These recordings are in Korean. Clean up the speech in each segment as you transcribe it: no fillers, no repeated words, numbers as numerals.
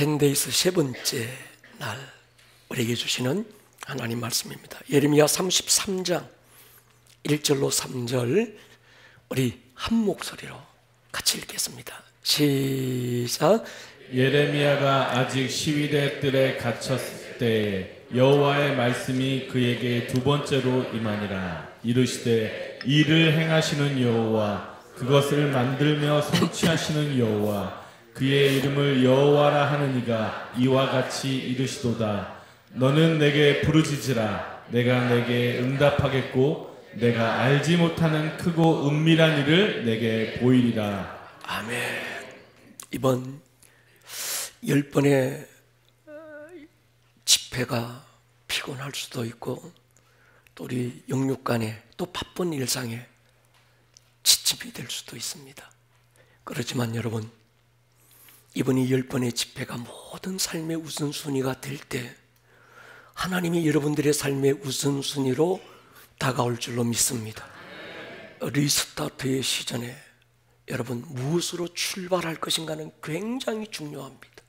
10days 세 번째 날 우리에게 주시는 하나님 말씀입니다. 예레미야 33장 1절로 3절 우리 한 목소리로 같이 읽겠습니다. 시작. 예레미야가 아직 시위대 뜰에 갇혔을 때에 여호와의 말씀이 그에게 두 번째로 임하니라. 이르시되 이를 행하시는 여호와, 그것을 만들며 성취하시는 여호와, 그의 이름을 여호와라 하느니가 이와 같이 이르시도다. 너는 내게 부르짖으라. 내가 내게 응답하겠고 내가 알지 못하는 크고 은밀한 일을 내게 보이리라. 아멘. 이번 10번의 집회가 피곤할 수도 있고 또 우리 영육간에 또 바쁜 일상에 지침이 될 수도 있습니다. 그렇지만 여러분, 이번이 10번의 집회가 모든 삶의 우선순위가 될 때 하나님이 여러분들의 삶의 우선순위로 다가올 줄로 믿습니다. 리스타트의 시전에 여러분 무엇으로 출발할 것인가는 굉장히 중요합니다.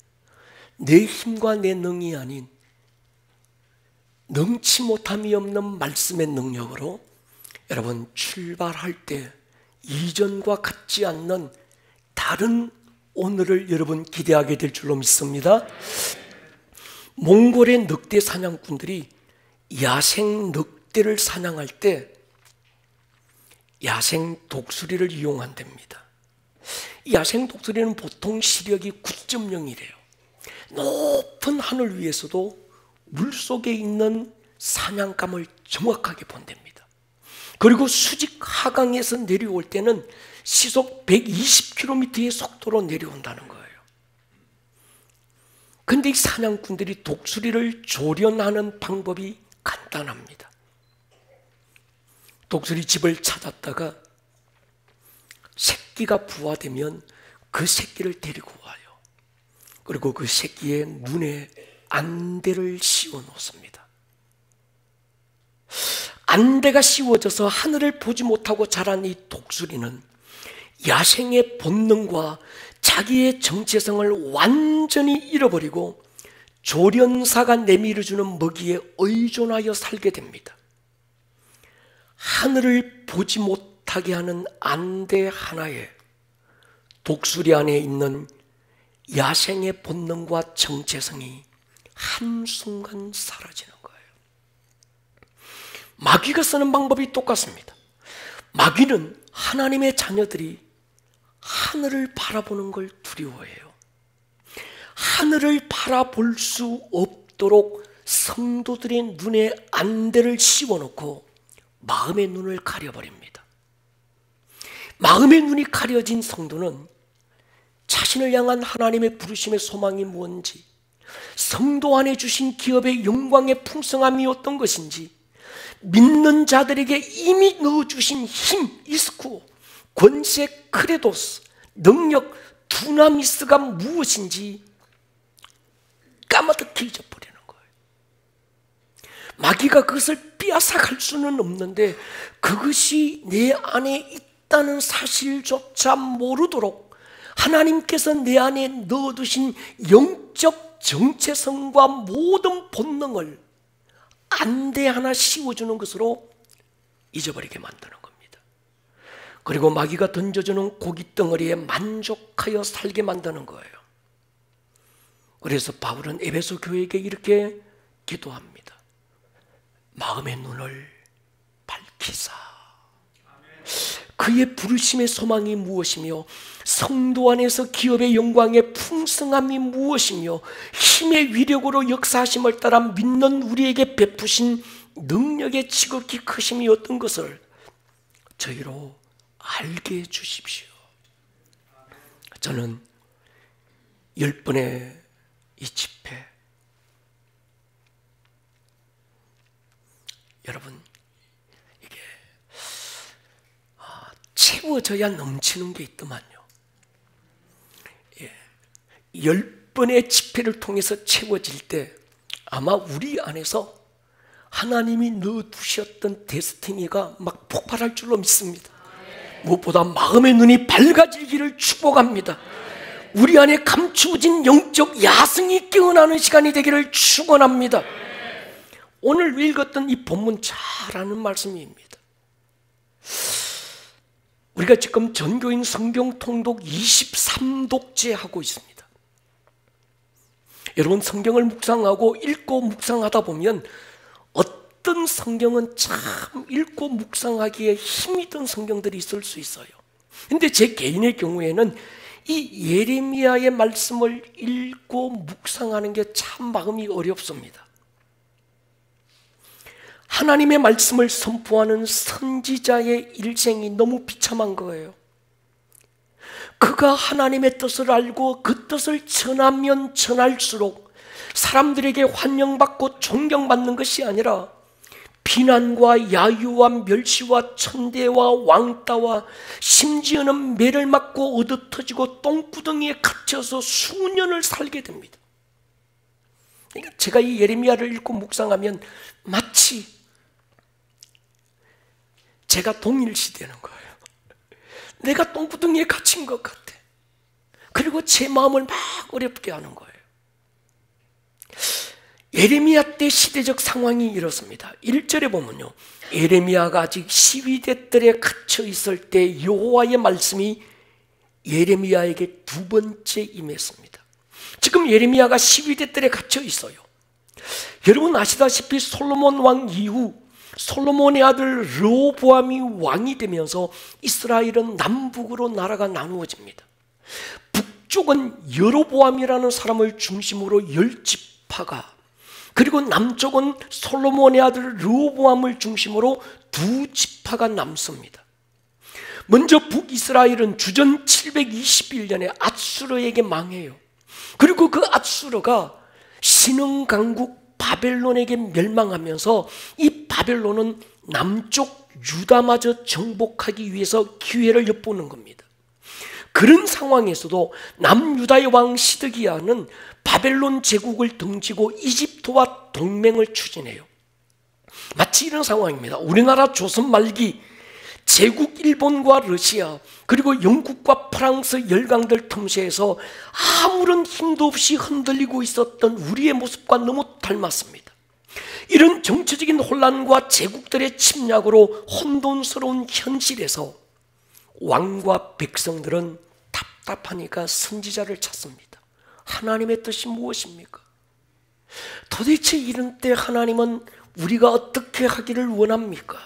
내 힘과 내 능이 아닌 능치 못함이 없는 말씀의 능력으로 여러분 출발할 때 이전과 같지 않는 다른 오늘을 여러분 기대하게 될 줄로 믿습니다. 몽골의 늑대 사냥꾼들이 야생 늑대를 사냥할 때 야생 독수리를 이용한답니다. 야생 독수리는 보통 시력이 9.0이래요. 높은 하늘 위에서도 물속에 있는 사냥감을 정확하게 본답니다. 그리고 수직 하강에서 내려올 때는 시속 120km의 속도로 내려온다는 거예요. 근데 이 사냥꾼들이 독수리를 조련하는 방법이 간단합니다. 독수리 집을 찾았다가 새끼가 부화되면 그 새끼를 데리고 와요. 그리고 그 새끼의 눈에 안대를 씌워 놓습니다. 안대가 씌워져서 하늘을 보지 못하고 자란 이 독수리는 야생의 본능과 자기의 정체성을 완전히 잃어버리고 조련사가 내밀어주는 먹이에 의존하여 살게 됩니다. 하늘을 보지 못하게 하는 안대 하나에 독수리 안에 있는 야생의 본능과 정체성이 한순간 사라지는 거예요. 마귀가 쓰는 방법이 똑같습니다. 마귀는 하나님의 자녀들이 하늘을 바라보는 걸 두려워해요. 하늘을 바라볼 수 없도록 성도들의 눈에 안대를 씌워놓고 마음의 눈을 가려버립니다. 마음의 눈이 가려진 성도는 자신을 향한 하나님의 부르심의 소망이 무엇인지, 성도 안에 주신 기업의 영광의 풍성함이 어떤 것인지, 믿는 자들에게 이미 넣어주신 힘, 이스쿠, 권세, 크레도스, 능력, 두나미스가 무엇인지 까마득히 잊어버리는 거예요. 마귀가 그것을 빼앗아갈 수는 없는데 그것이 내 안에 있다는 사실조차 모르도록 하나님께서 내 안에 넣어두신 영적 정체성과 모든 본능을 안대 하나 씌워주는 것으로 잊어버리게 만드는 겁니다. 그리고 마귀가 던져주는 고깃덩어리에 만족하여 살게 만드는 거예요. 그래서 바울은 에베소 교회에게 이렇게 기도합니다. 마음의 눈을 밝히사 그의 부르심의 소망이 무엇이며 성도 안에서 기업의 영광의 풍성함이 무엇이며 힘의 위력으로 역사하심을 따라 믿는 우리에게 베푸신 능력의 지극히 크심이 어떤 것을 저희로 알게 해주십시오. 저는 10번의 이 집회, 여러분 이게 채워져야 넘치는 게 있더만요. 10번의 집회를 통해서 채워질 때 아마 우리 안에서 하나님이 넣어두셨던 데스티니가 막 폭발할 줄로 믿습니다. 무엇보다 마음의 눈이 밝아지기를 축복합니다. 우리 안에 감추어진 영적 야성이 깨어나는 시간이 되기를 축원합니다. 오늘 읽었던 이 본문 잘 아는 말씀입니다. 우리가 지금 전교인 성경 통독 23독째 하고 있습니다. 여러분, 성경을 묵상하고 읽고 묵상하다 보면 어떤 성경은 참 읽고 묵상하기에 힘이 든 성경들이 있을 수 있어요. 근데 제 개인의 경우에는 이 예레미야의 말씀을 읽고 묵상하는 게 참 마음이 어렵습니다. 하나님의 말씀을 선포하는 선지자의 일생이 너무 비참한 거예요. 그가 하나님의 뜻을 알고 그 뜻을 전하면 전할수록 사람들에게 환영받고 존경받는 것이 아니라 비난과 야유와 멸시와 천대와 왕따와 심지어는 매를 맞고 얻어터지고 똥구덩이에 갇혀서 수년을 살게 됩니다. 그러니까 제가 이 예레미야를 읽고 묵상하면 마치 제가 동일시되는 거예요. 내가 똥구덩이에 갇힌 것 같아. 그리고 제 마음을 막 어렵게 하는 거예요. 예레미야 때 시대적 상황이 이렇습니다. 1절에 보면요, 예레미야가 아직 시위대 뜰에 갇혀 있을 때 여호와의 말씀이 예레미야에게 두 번째 임했습니다. 지금 예레미야가 시위대 뜰에 갇혀 있어요. 여러분 아시다시피 솔로몬 왕 이후 솔로몬의 아들 르호보암이 왕이 되면서 이스라엘은 남북으로 나라가 나누어집니다. 북쪽은 여로보암이라는 사람을 중심으로 10지파가, 그리고 남쪽은 솔로몬의 아들 르호보암을 중심으로 2지파가 남습니다. 먼저 북이스라엘은 주전 721년에 앗수르에게 망해요. 그리고 그 앗수르가 신흥강국 바벨론에게 멸망하면서 이 바벨론은 남쪽 유다마저 정복하기 위해서 기회를 엿보는 겁니다. 그런 상황에서도 남유다의 왕 시드기야는 바벨론 제국을 등지고 이집트와 동맹을 추진해요. 마치 이런 상황입니다. 우리나라 조선 말기 제국 일본과 러시아 그리고 영국과 프랑스 열강들 틈새에서 아무런 힘도 없이 흔들리고 있었던 우리의 모습과 너무 닮았습니다. 이런 정치적인 혼란과 제국들의 침략으로 혼돈스러운 현실에서 왕과 백성들은 답답하니까 선지자를 찾습니다. 하나님의 뜻이 무엇입니까? 도대체 이런 때 하나님은 우리가 어떻게 하기를 원합니까?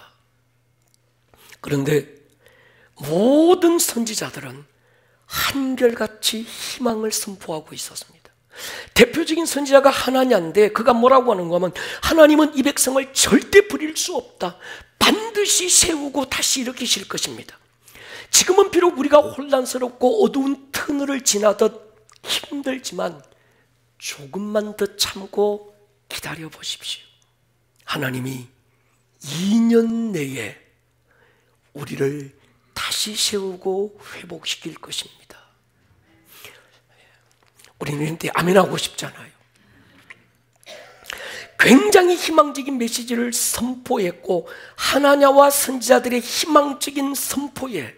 그런데 모든 선지자들은 한결같이 희망을 선포하고 있었습니다. 대표적인 선지자가 하나냐인데 그가 뭐라고 하는가 하면, 하나님은 이 백성을 절대 버릴 수 없다. 반드시 세우고 다시 일으키실 것입니다. 지금은 비록 우리가 혼란스럽고 어두운 터널을 지나듯 힘들지만 조금만 더 참고 기다려 보십시오. 하나님이 2년 내에 우리를 다시 세우고 회복시킬 것입니다. 우리는 이런데 아멘하고 싶잖아요. 굉장히 희망적인 메시지를 선포했고 하나냐와 선지자들의 희망적인 선포에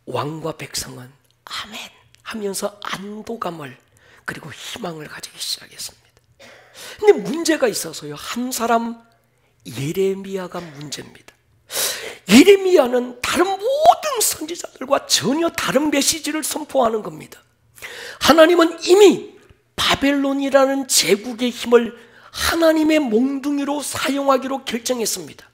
왕과 백성은 아멘 하면서 안도감을 그리고 희망을 가지기 시작했습니다. 근데 문제가 있어서요. 한 사람 예레미야가 문제입니다. 예레미야는 다른 모든 선지자들과 전혀 다른 메시지를 선포하는 겁니다. 하나님은 이미 바벨론이라는 제국의 힘을 하나님의 몽둥이로 사용하기로 결정했습니다.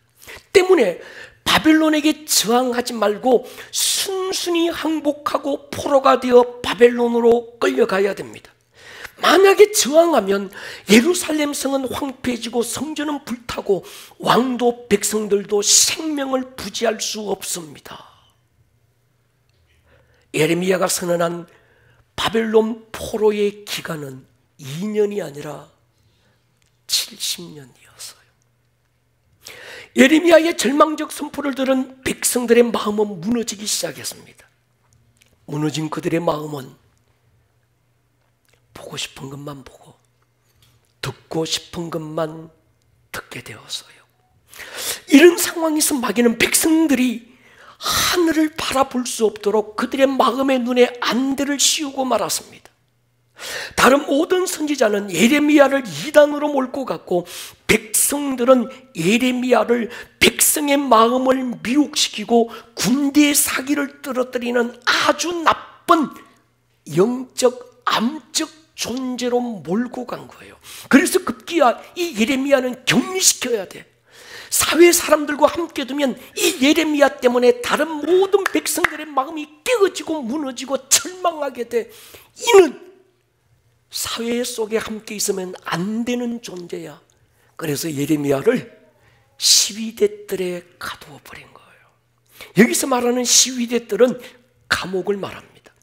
때문에 바벨론에게 저항하지 말고 순순히 항복하고 포로가 되어 바벨론으로 끌려가야 됩니다. 만약에 저항하면 예루살렘 성은 황폐해지고 성전은 불타고 왕도 백성들도 생명을 부지할 수 없습니다. 예레미야가 선언한 바벨론 포로의 기간은 2년이 아니라 70년이었어요. 예레미야의 절망적 선포를 들은 백성들의 마음은 무너지기 시작했습니다. 무너진 그들의 마음은 보고 싶은 것만 보고 듣고 싶은 것만 듣게 되었어요. 이런 상황에서 마귀는 백성들이 하늘을 바라볼 수 없도록 그들의 마음의 눈에 안대를 씌우고 말았습니다. 다른 모든 선지자는 예레미야를 이단으로 몰고 갔고, 백성들은 예레미야를 백성의 마음을 미혹시키고 군대의 사기를 떨어뜨리는 아주 나쁜 영적 암적 존재로 몰고 간 거예요. 그래서 급기야 이 예레미야는 격리시켜야 돼. 사회 사람들과 함께 두면 이 예레미야 때문에 다른 모든 백성들의 마음이 깨어지고 무너지고 철망하게 돼. 이는 사회 속에 함께 있으면 안 되는 존재야. 그래서 예레미야를 시위대들에 가두어 버린 거예요. 여기서 말하는 시위대들은 감옥을 말합니다.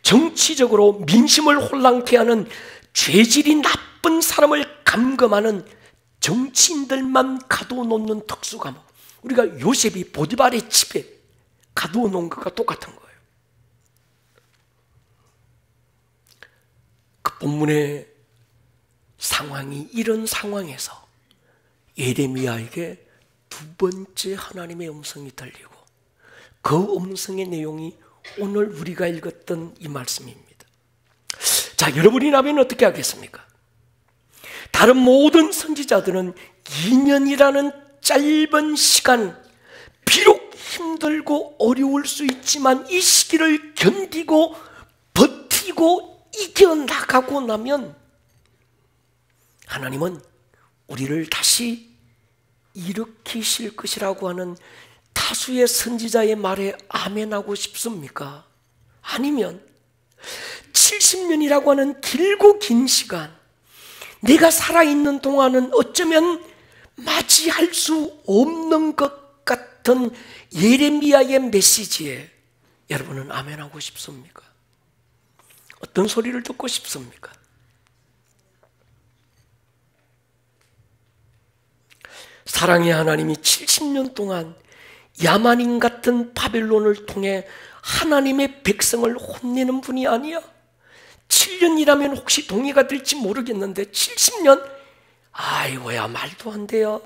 정치적으로 민심을 혼란케 하는 죄질이 나쁜 사람을 감금하는 정치인들만 가두어 놓는 특수감옥. 우리가 요셉이 보디발의 집에 가두어 놓은 것과 똑같은 거예요. 그 본문의 상황이 이런 상황에서 예레미야에게 두 번째 하나님의 음성이 들리고, 그 음성의 내용이 오늘 우리가 읽었던 이 말씀입니다. 자, 여러분이라면 어떻게 하겠습니까? 다른 모든 선지자들은 2년이라는 짧은 시간, 비록 힘들고 어려울 수 있지만 이 시기를 견디고 버티고 이겨나가고 나면 하나님은 우리를 다시 일으키실 것이라고 하는 다수의 선지자의 말에 아멘하고 싶습니까? 아니면 70년이라고 하는 길고 긴 시간, 내가 살아있는 동안은 어쩌면 맞이할 수 없는 것 같은 예레미야의 메시지에 여러분은 아멘하고 싶습니까? 어떤 소리를 듣고 싶습니까? 사랑의 하나님이 70년 동안 야만인 같은 바벨론을 통해 하나님의 백성을 혼내는 분이 아니야. 7년이라면 혹시 동의가 될지 모르겠는데 70년? 아이고야, 말도 안 돼요.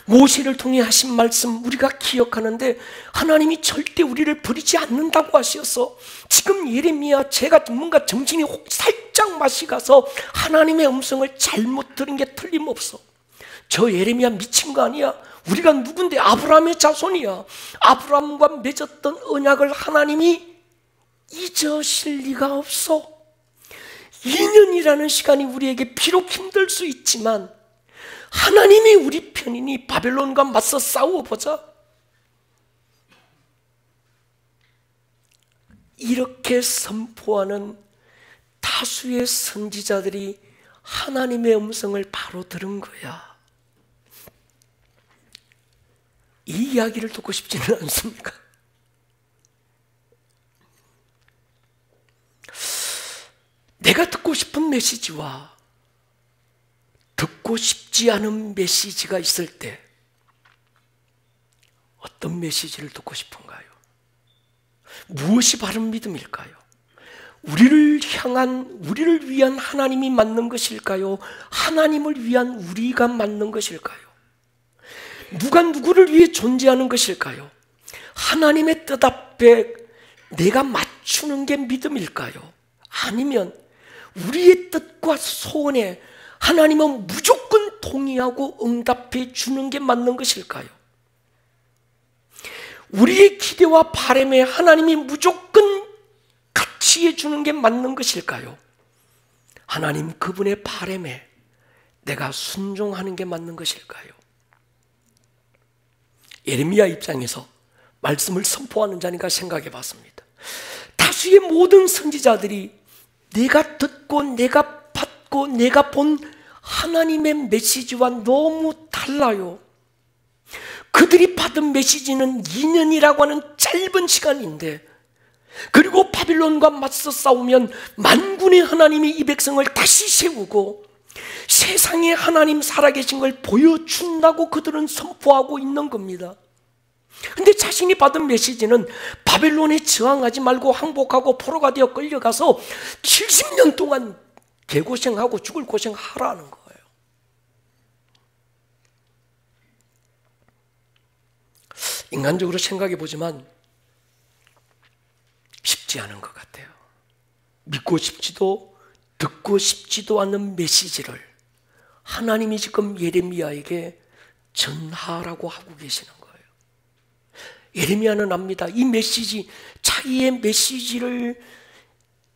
모세를 통해 하신 말씀 우리가 기억하는데 하나님이 절대 우리를 버리지 않는다고 하셔서 지금 예레미야 제가 뭔가 정신이 살짝 맛이 가서 하나님의 음성을 잘못 들은 게 틀림없어. 저 예레미야 미친 거 아니야? 우리가 누군데? 아브라함의 자손이야. 아브라함과 맺었던 언약을 하나님이 잊으실 리가 없어. 2년이라는 시간이 우리에게 비록 힘들 수 있지만 하나님이 우리 편이니 바벨론과 맞서 싸워보자. 이렇게 선포하는 다수의 선지자들이 하나님의 음성을 바로 들은 거야. 이 이야기를 듣고 싶지는 않습니까? 내가 듣고 싶은 메시지와 듣고 싶지 않은 메시지가 있을 때 어떤 메시지를 듣고 싶은가요? 무엇이 바른 믿음일까요? 우리를 위한 하나님이 맞는 것일까요? 하나님을 위한 우리가 맞는 것일까요? 누가 누구를 위해 존재하는 것일까요? 하나님의 뜻 앞에 내가 맞추는 게 믿음일까요? 아니면 우리의 뜻과 소원에 하나님은 무조건 동의하고 응답해 주는 게 맞는 것일까요? 우리의 기대와 바람에 하나님이 무조건 같이 해주는 게 맞는 것일까요? 하나님 그분의 바람에 내가 순종하는 게 맞는 것일까요? 예레미야 입장에서 말씀을 선포하는 자니까 생각해 봤습니다. 다수의 모든 선지자들이 내가 듣고 내가 받고 내가 본 하나님의 메시지와 너무 달라요. 그들이 받은 메시지는 2년이라고 하는 짧은 시간인데, 그리고 바빌론과 맞서 싸우면 만군의 하나님이 이 백성을 다시 세우고 세상에 하나님 살아계신 걸 보여준다고 그들은 선포하고 있는 겁니다. 근데 자신이 받은 메시지는 바벨론에 저항하지 말고 항복하고 포로가 되어 끌려가서 70년 동안 개고생하고 죽을 고생하라는 거예요. 인간적으로 생각해 보지만 쉽지 않은 것 같아요. 믿고 싶지도 듣고 싶지도 않는 메시지를 하나님이 지금 예레미야에게 전하라고 하고 계시는 거예요. 예레미야는 압니다. 이 메시지, 자기의 메시지를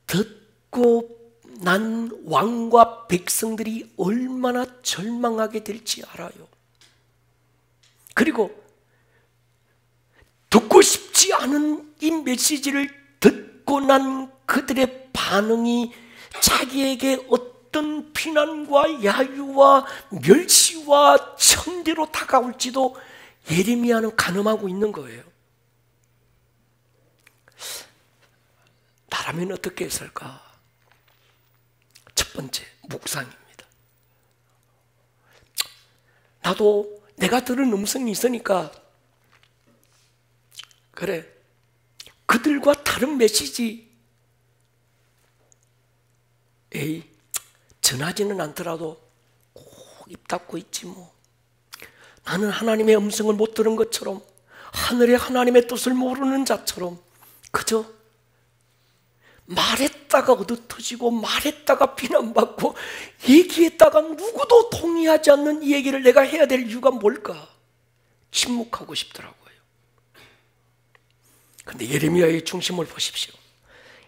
듣고 난 왕과 백성들이 얼마나 절망하게 될지 알아요. 그리고 듣고 싶지 않은 이 메시지를 듣고 난 그들의 반응이 자기에게 어떤 비난과 야유와 멸시와 천대로 다가올지도 예레미야는 가늠하고 있는 거예요. 나라면 어떻게 했을까? 첫 번째, 묵상입니다. 나도 내가 들은 음성이 있으니까 그래, 그들과 다른 메시지 전하지는 않더라도 꼭 입 닫고 있지 뭐. 나는 하나님의 음성을 못 들은 것처럼, 하늘의 하나님의 뜻을 모르는 자처럼 그저 말했다가 얻어터지고 말했다가 비난받고 얘기했다가 누구도 동의하지 않는 이 얘기를 내가 해야 될 이유가 뭘까? 침묵하고 싶더라고요. 그런데 예레미야의 중심을 보십시오.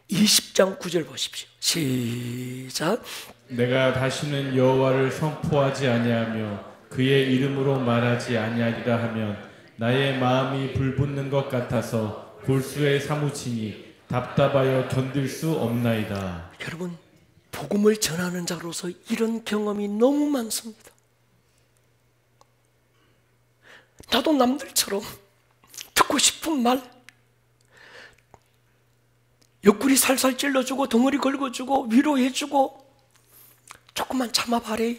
20장 9절 보십시오. 시작. 내가 다시는 여호와를 선포하지 아니하며 그의 이름으로 말하지 아니하리라 하면 나의 마음이 불붙는 것 같아서 골수에 사무치니 답답하여 견딜 수 없나이다. 여러분, 복음을 전하는 자로서 이런 경험이 너무 많습니다. 나도 남들처럼 듣고 싶은 말, 옆구리 살살 찔러주고 덩어리 긁어주고 위로해주고 조금만 참아봐래,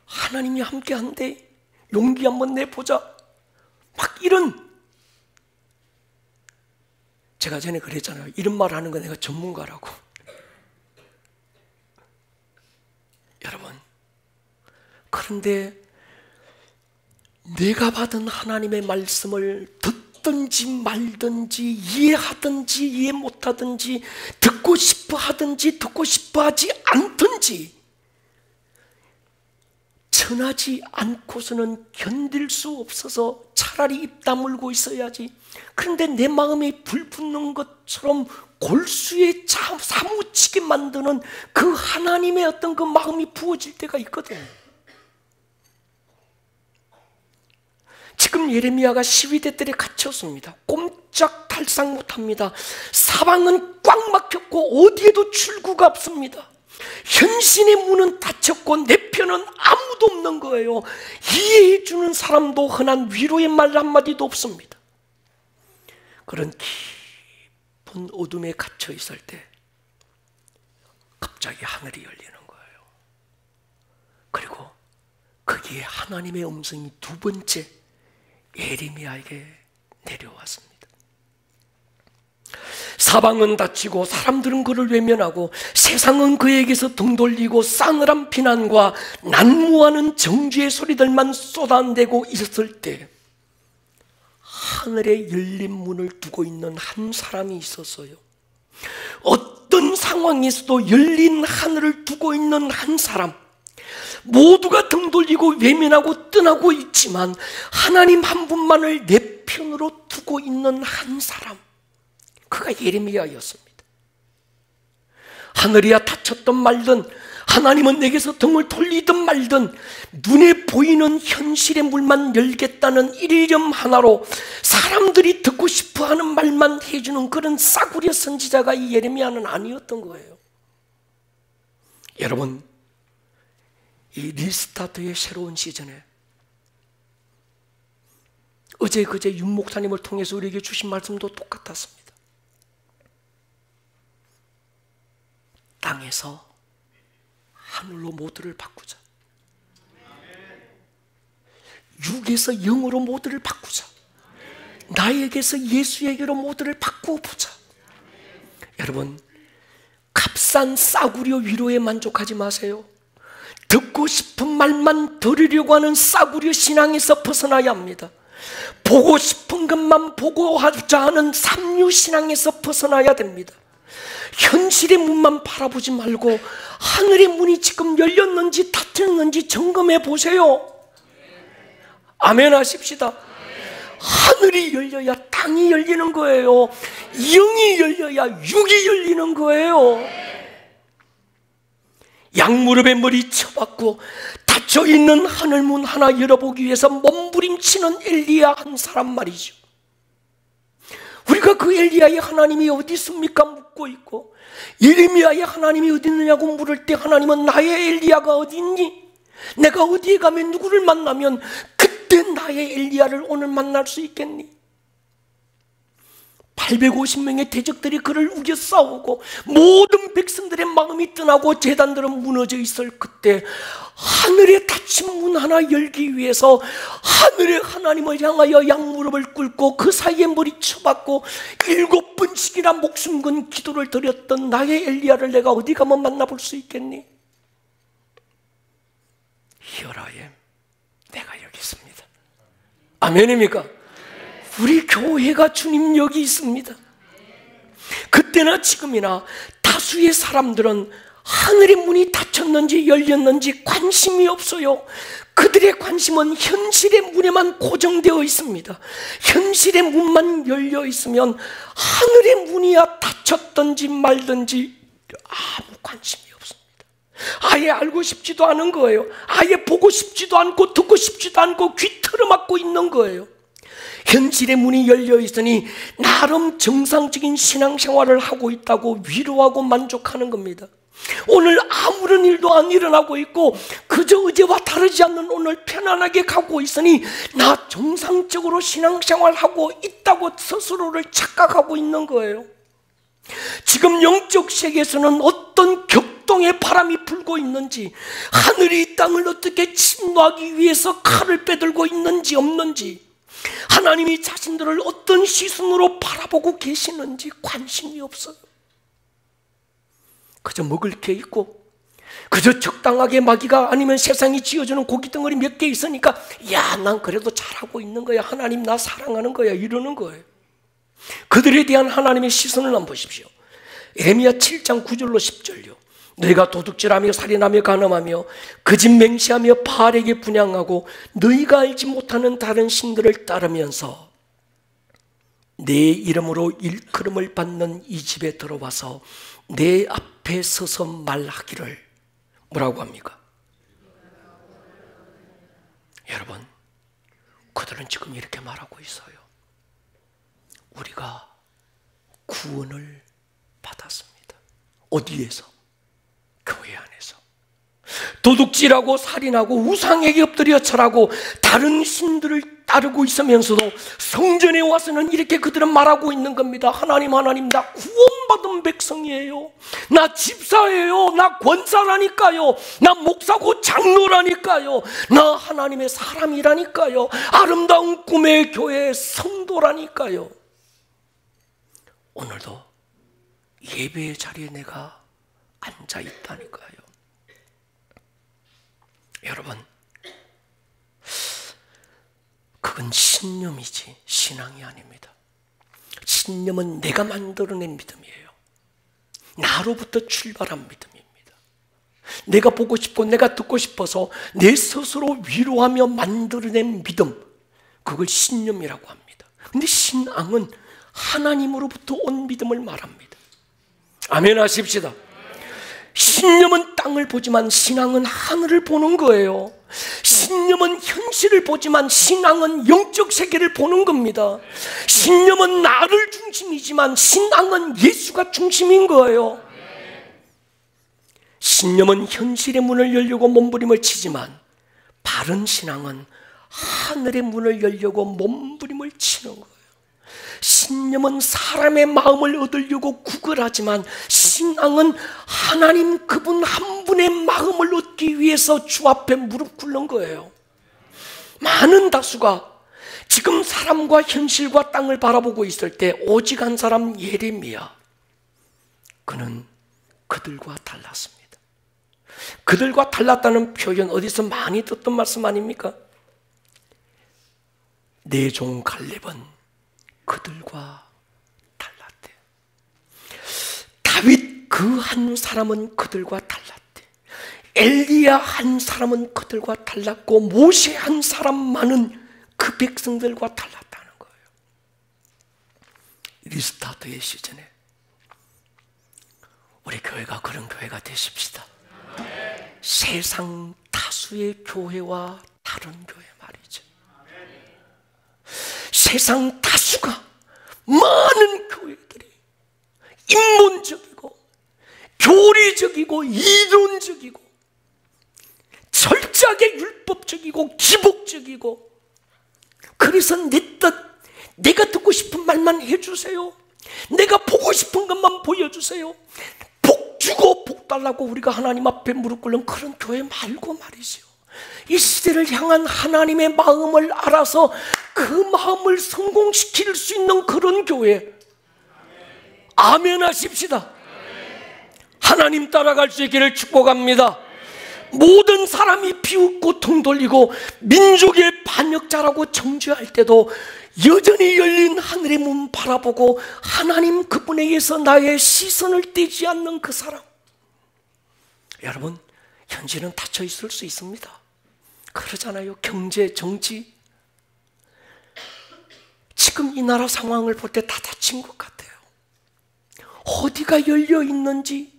하나님이 함께한대, 용기 한번 내보자, 막 이런, 제가 전에 그랬잖아요. 이런 말 하는 거 내가 전문가라고. 여러분, 그런데 내가 받은 하나님의 말씀을 듣든지 말든지 이해하든지 이해 못하든지 듣고 싶어 하든지 듣고 싶어 하지 않든지 전하지 않고서는 견딜 수 없어서 차라리 입 다물고 있어야지. 그런데 내 마음이 불붙는 것처럼 골수에 사무치게 만드는 그 하나님의 어떤 그 마음이 부어질 때가 있거든. 지금 예레미야가 시위대들에 갇혔습니다. 꼼짝달싹 못합니다. 사방은 꽉 막혔고 어디에도 출구가 없습니다. 현신의 문은 닫혔고 내 편은 아무도 없는 거예요. 이해해 주는 사람도 흔한 위로의 말 한마디도 없습니다. 그런 깊은 어둠에 갇혀 있을 때 갑자기 하늘이 열리는 거예요. 그리고 거기에 하나님의 음성이 두 번째 예레미야에게 내려왔습니다. 사방은 닫히고 사람들은 그를 외면하고 세상은 그에게서 등 돌리고 싸늘한 비난과 난무하는 정죄의 소리들만 쏟아내고 있었을 때 하늘에 열린 문을 두고 있는 한 사람이 있었어요. 어떤 상황에서도 열린 하늘을 두고 있는 한 사람, 모두가 등 돌리고 외면하고 떠나고 있지만 하나님 한 분만을 내 편으로 두고 있는 한 사람, 그가 예레미야였습니다. 하늘이 닫혔든 말든 하나님은 내게서 등을 돌리든 말든 눈에 보이는 현실의 문만 열겠다는 일념 하나로 사람들이 듣고 싶어하는 말만 해주는 그런 싸구려 선지자가 이 예레미야는 아니었던 거예요. 여러분, 이 리스타트의 새로운 시즌에 어제 그제 윤 목사님을 통해서 우리에게 주신 말씀도 똑같았습니다. 땅에서 하늘로 모두를 바꾸자. 육에서 영으로 모두를 바꾸자. 나에게서 예수에게로 모두를 바꾸어 보자. 여러분, 값싼 싸구려 위로에 만족하지 마세요. 듣고 싶은 말만 들으려고 하는 싸구려 신앙에서 벗어나야 합니다. 보고 싶은 것만 보고 하자 하는 삼류 신앙에서 벗어나야 됩니다. 현실의 문만 바라보지 말고 하늘의 문이 지금 열렸는지 닫혔는지 점검해 보세요. 아멘 하십시다. 하늘이 열려야 땅이 열리는 거예요. 영이 열려야 육이 열리는 거예요. 양무릎에 머리 쳐박고 닫혀있는 하늘문 하나 열어보기 위해서 몸부림치는 엘리야 한 사람 말이죠. 우리가 그 엘리야의 하나님이 어디 있습니까? 묻고 있고, 예레미야의 하나님이 어디 있느냐고 물을 때 하나님은 나의 엘리야가 어디 있니? 내가 어디에 가면 누구를 만나면 그때 나의 엘리야를 오늘 만날 수 있겠니? 850명의 대적들이 그를 우겨 싸우고 모든 백성들의 마음이 떠나고 제단들은 무너져 있을 그때 하늘에 닫힌 문 하나 열기 위해서 하늘의 하나님을 향하여 양무릎을 꿇고 그 사이에 머리 쳐박고 7번씩이나 목숨 건 기도를 드렸던 나의 엘리야를 내가 어디 가면 만나볼 수 있겠니? Here I am. 내가 여기 있습니다. 아멘입니까? 우리 교회가 주님 여기 있습니다. 그때나 지금이나 다수의 사람들은 하늘의 문이 닫혔는지 열렸는지 관심이 없어요. 그들의 관심은 현실의 문에만 고정되어 있습니다. 현실의 문만 열려 있으면 하늘의 문이야 닫혔든지 말든지 아무 관심이 없습니다. 아예 알고 싶지도 않은 거예요. 아예 보고 싶지도 않고 듣고 싶지도 않고 귀 틀어막고 있는 거예요. 현실의 문이 열려 있으니 나름 정상적인 신앙생활을 하고 있다고 위로하고 만족하는 겁니다. 오늘 아무런 일도 안 일어나고 있고 그저 어제와 다르지 않는 오늘 편안하게 가고 있으니 나 정상적으로 신앙생활하고 있다고 스스로를 착각하고 있는 거예요. 지금 영적 세계에서는 어떤 격동의 바람이 불고 있는지, 하늘이 이 땅을 어떻게 침노하기 위해서 칼을 빼들고 있는지 없는지, 하나님이 자신들을 어떤 시선으로 바라보고 계시는지 관심이 없어요. 그저 먹을 게 있고 그저 적당하게 마귀가 아니면 세상이 지어주는 고깃덩어리 몇 개 있으니까 야, 난 그래도 잘하고 있는 거야, 하나님 나 사랑하는 거야, 이러는 거예요. 그들에 대한 하나님의 시선을 한번 보십시오. 예레미야 7장 9절로 10절요. 너희가 도둑질하며 살인하며 간음하며 거짓 맹세하며 바알에게 분향하고 너희가 알지 못하는 다른 신들을 따르면서 내 이름으로 일컬음을 받는 이 집에 들어와서 내 앞에 서서 말하기를 뭐라고 합니까? 여러분, 그들은 지금 이렇게 말하고 있어요. 우리가 구원을 받았습니다. 어디에서? 교회 안에서. 도둑질하고 살인하고 우상에게 엎드려 절하고 다른 신들을 따르고 있으면서도 성전에 와서는 이렇게 그들은 말하고 있는 겁니다. 하나님, 하나님, 나 구원받은 백성이에요. 나 집사예요. 나 권사라니까요. 나 목사고 장로라니까요. 나 하나님의 사람이라니까요. 아름다운 꿈의 교회의 성도라니까요. 오늘도 예배의 자리에 내가 앉아 있다니까요. 여러분, 그건 신념이지 신앙이 아닙니다. 신념은 내가 만들어낸 믿음이에요. 나로부터 출발한 믿음입니다. 내가 보고 싶고 내가 듣고 싶어서 내 스스로 위로하며 만들어낸 믿음, 그걸 신념이라고 합니다. 근데 신앙은 하나님으로부터 온 믿음을 말합니다. 아멘 하십시다. 신념은 땅을 보지만 신앙은 하늘을 보는 거예요. 신념은 현실을 보지만 신앙은 영적 세계를 보는 겁니다. 신념은 나를 중심이지만 신앙은 예수가 중심인 거예요. 신념은 현실의 문을 열려고 몸부림을 치지만 바른 신앙은 하늘의 문을 열려고 몸부림을 치는 거예요. 신념은 사람의 마음을 얻으려고 구걸하지만 신앙은 하나님 그분 한 분의 마음을 얻기 위해서 주 앞에 무릎 꿇는 거예요. 많은 다수가 지금 사람과 현실과 땅을 바라보고 있을 때 오직 한 사람, 예레미야, 그는 그들과 달랐습니다. 그들과 달랐다는 표현 어디서 많이 듣던 말씀 아닙니까? 내 종 갈렙은 그들과 달랐대. 다윗 그 한 사람은 그들과 달랐대. 엘리야 한 사람은 그들과 달랐고 모세 한 사람만은 그 백성들과 달랐다는 거예요. 리스타트의 시즌에 우리 교회가 그런 교회가 되십시다. 세상 다수의 교회와 다른 교회 말이죠. 세상 다수가 많은 교회들이 인문적이고 교리적이고 이론적이고 철저하게 율법적이고 기복적이고, 그래서 내 뜻, 내가 듣고 싶은 말만 해주세요, 내가 보고 싶은 것만 보여주세요, 복 주고 복 달라고 우리가 하나님 앞에 무릎 꿇는 그런 교회 말고 말이죠. 이 시대를 향한 하나님의 마음을 알아서 그 마음을 성공시킬 수 있는 그런 교회. 아멘 하십시다. 하나님 따라갈 수 있기를 축복합니다. 모든 사람이 비웃고 등 돌리고 민족의 반역자라고 정죄할 때도 여전히 열린 하늘의 문 바라보고 하나님 그분에 의해서 나의 시선을 떼지 않는 그 사람. 여러분, 현실은 닫혀 있을 수 있습니다. 그러잖아요. 경제, 정치. 지금 이 나라 상황을 볼 때 다 닫힌 것 같아요. 어디가 열려 있는지,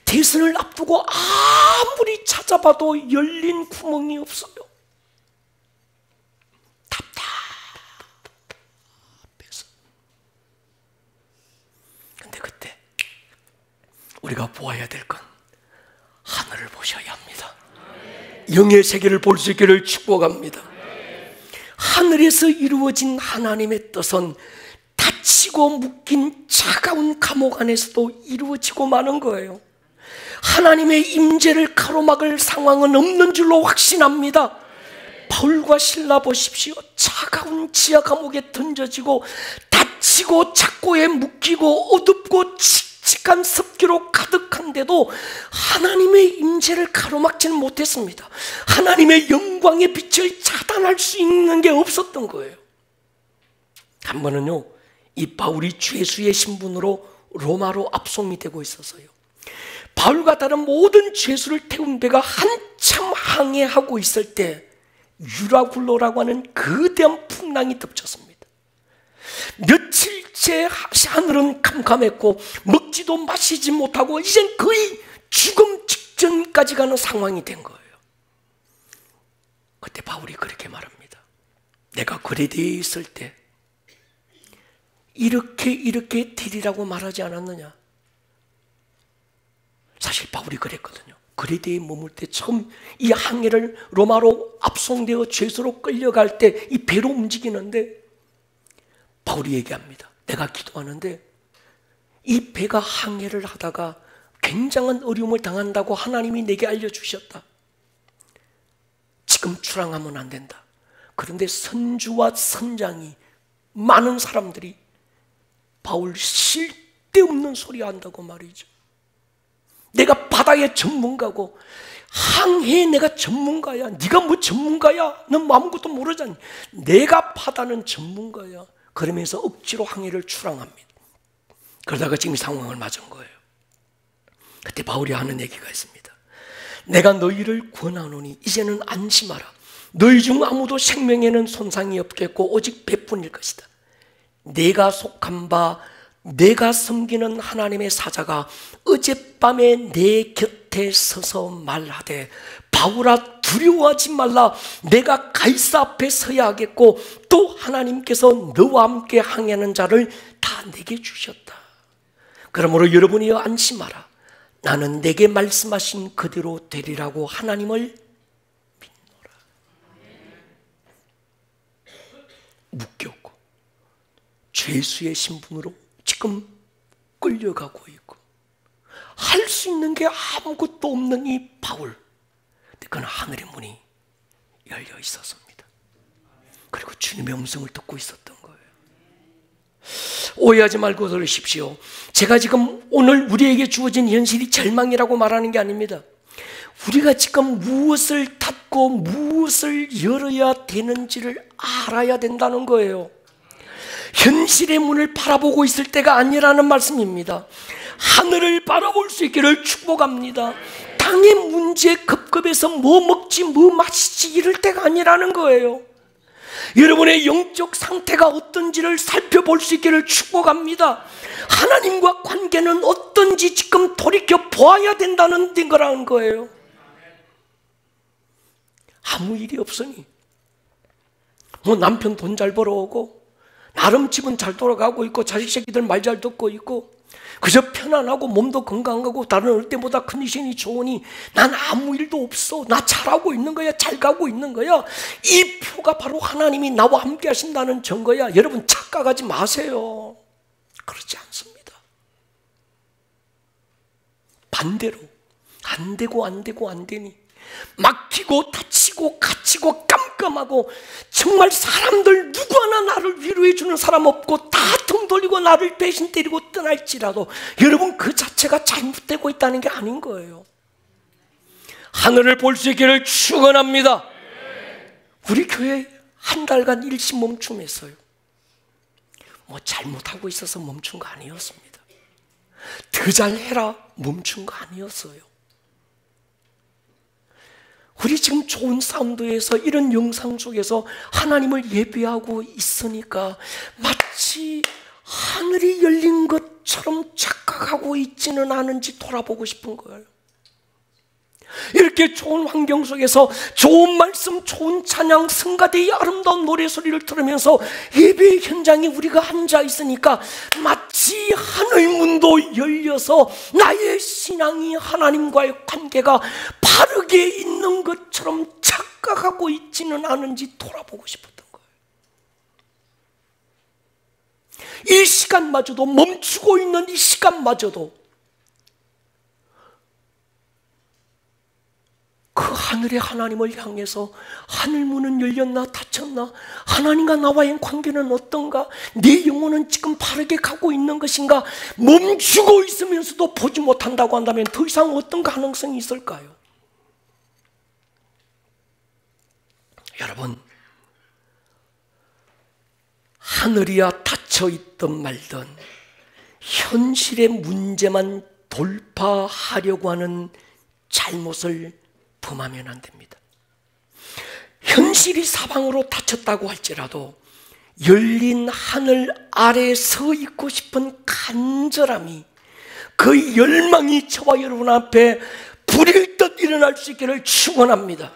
대선을 앞두고 아무리 찾아봐도 열린 구멍이 없어요. 답답해서. 근데 그때 우리가 보아야 될 건 하늘을 보셔야 합니다. 영의 세계를 볼 수 있기를 축복합니다. 하늘에서 이루어진 하나님의 뜻은 닫히고 묶인 차가운 감옥 안에서도 이루어지고 마는 거예요. 하나님의 임재를 가로막을 상황은 없는 줄로 확신합니다. 바울과 실라 보십시오. 차가운 지하 감옥에 던져지고 닫히고 착고에 묶이고 어둡고 칙칙한 습기로 가득한데도 하나님의 임재를 가로막지는 못했습니다. 하나님의 영광의 빛을 차단할 수 있는 게 없었던 거예요. 한 번은요, 이 바울이 죄수의 신분으로 로마로 압송이 되고 있었어요. 바울과 다른 모든 죄수를 태운 배가 한참 항해하고 있을 때 유라굴로라고 하는 거대한 풍랑이 덮쳤습니다. 며칠째 하늘은 캄캄했고 먹지도 마시지 못하고 이젠 거의 죽음 직전까지 가는 상황이 된 거예요. 그때 바울이 그렇게 말합니다. 내가 그레데에 있을 때 이렇게 되리라고 말하지 않았느냐. 사실 바울이 그랬거든요. 그레데에 머물 때 처음 이 항해를 로마로 압송되어 죄수로 끌려갈 때 이 배로 움직이는데 바울이 얘기합니다. 내가 기도하는데 이 배가 항해를 하다가 굉장한 어려움을 당한다고 하나님이 내게 알려주셨다. 지금 출항하면 안 된다. 그런데 선주와 선장이 많은 사람들이 바울 쓸데없는 소리 한다고 말이죠. 내가 바다의 전문가고 항해에 내가 전문가야. 네가 뭐 전문가야? 넌 아무것도 모르잖니. 내가 바다는 전문가야. 그러면서 억지로 항해를 출항합니다. 그러다가 지금 이 상황을 맞은 거예요. 그때 바울이 하는 얘기가 있습니다. 내가 너희를 권하노니 이제는 안심하라. 너희 중 아무도 생명에는 손상이 없겠고 오직 배뿐일 것이다. 내가 속한 바 내가 섬기는 하나님의 사자가 어젯밤에 내 곁에 서서 말하되 바울아 두려워하지 말라. 내가 가이사 앞에 서야 하겠고 또 하나님께서 너와 함께 항해하는 자를 다 내게 주셨다. 그러므로 여러분이 안심하라. 나는 내게 말씀하신 그대로 되리라고 하나님을 믿노라. 묶였고 죄수의 신분으로 지금 끌려가고 있고 할 수 있는 게 아무것도 없는 이 바울. 그건 하늘의 문이 열려 있었습니다. 그리고 주님의 음성을 듣고 있었던 거예요. 오해하지 말고 들으십시오. 제가 지금 오늘 우리에게 주어진 현실이 절망이라고 말하는 게 아닙니다. 우리가 지금 무엇을 닫고 무엇을 열어야 되는지를 알아야 된다는 거예요. 현실의 문을 바라보고 있을 때가 아니라는 말씀입니다. 하늘을 바라볼 수 있기를 축복합니다. 땅의 문제에 급급해서 뭐 먹지 뭐 마시지 이럴 때가 아니라는 거예요. 여러분의 영적 상태가 어떤지를 살펴볼 수 있기를 축복합니다. 하나님과 관계는 어떤지 지금 돌이켜 보아야 된다는 거라는 거예요. 아무 일이 없으니 뭐 남편 돈 잘 벌어오고 나름 집은 잘 돌아가고 있고 자식 새끼들 말 잘 듣고 있고 그저 편안하고 몸도 건강하고 다른 어릴 때보다 컨디션이 좋으니 난 아무 일도 없어, 나 잘하고 있는 거야, 잘 가고 있는 거야, 이 표가 바로 하나님이 나와 함께 하신다는 증거야. 여러분 착각하지 마세요. 그렇지 않습니다. 반대로 안 되니 막히고 다치고 갇히고 깜깜하고 정말 사람들 누구 하나 나를 위로해 주는 사람 없고 다 등 돌리고 나를 배신 때리고 떠날지라도 여러분 그 자체가 잘못되고 있다는 게 아닌 거예요. 하늘을 볼 수 있기를 축원합니다. 우리 교회 한 달간 일시 멈춤했어요. 뭐 잘못하고 있어서 멈춘 거 아니었습니다. 더 잘해라 멈춘 거 아니었어요. 우리 지금 좋은 사운드에서 이런 영상 속에서 하나님을 예배하고 있으니까 마치 하늘이 열린 것처럼 착각하고 있지는 않은지 돌아보고 싶은 거예요. 이렇게 좋은 환경 속에서 좋은 말씀, 좋은 찬양, 성가대의 아름다운 노래소리를 들으면서 예배의 현장에 우리가 앉아 있으니까 마치 하늘문도 열려서 나의 신앙이 하나님과의 관계가 바르게 있는 것처럼 착각하고 있지는 않은지 돌아보고 싶었던 거예요. 이 시간마저도, 멈추고 있는 이 시간마저도 그 하늘의 하나님을 향해서 하늘문은 열렸나 닫혔나, 하나님과 나와의 관계는 어떤가, 내 영혼은 지금 바르게 가고 있는 것인가, 멈추고 있으면서도 보지 못한다고 한다면 더 이상 어떤 가능성이 있을까요? 여러분, 하늘이야 닫혀있든 말든 현실의 문제만 돌파하려고 하는 잘못을 범하면 안 됩니다. 현실이 사방으로 닫혔다고 할지라도 열린 하늘 아래에 서 있고 싶은 간절함이, 그 열망이 저와 여러분 앞에 불일 듯 일어날 수 있기를 축원합니다.